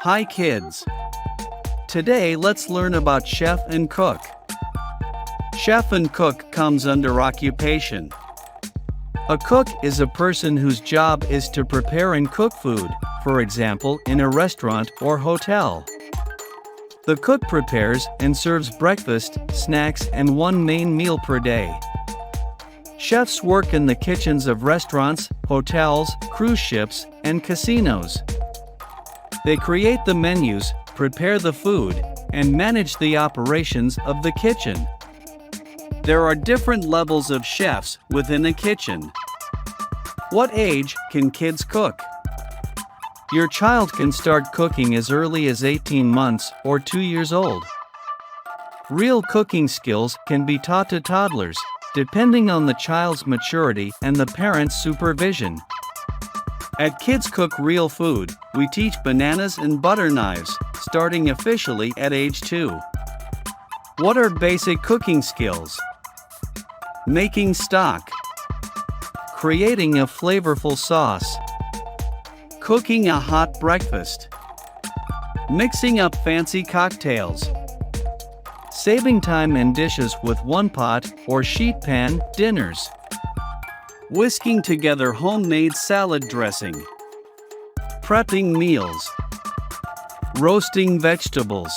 Hi kids! Today let's learn about chef and cook. Chef and cook comes under occupation. A cook is a person whose job is to prepare and cook food, for example in a restaurant or hotel. The cook prepares and serves breakfast, snacks and one main meal per day. Chefs work in the kitchens of restaurants, hotels, cruise ships, and casinos. They create the menus, prepare the food, and manage the operations of the kitchen. There are different levels of chefs within a kitchen. What age can kids cook? Your child can start cooking as early as 18 months or 2 years old. Real cooking skills can be taught to toddlers, depending on the child's maturity and the parent's supervision. At Kids Cook Real Food, we teach bananas and butter knives, starting officially at age 2. What are basic cooking skills? Making stock. Creating a flavorful sauce. Cooking a hot breakfast. Mixing up fancy cocktails. Saving time and dishes with one-pot or sheet pan dinners. Whisking together homemade salad dressing. Prepping meals. Roasting vegetables.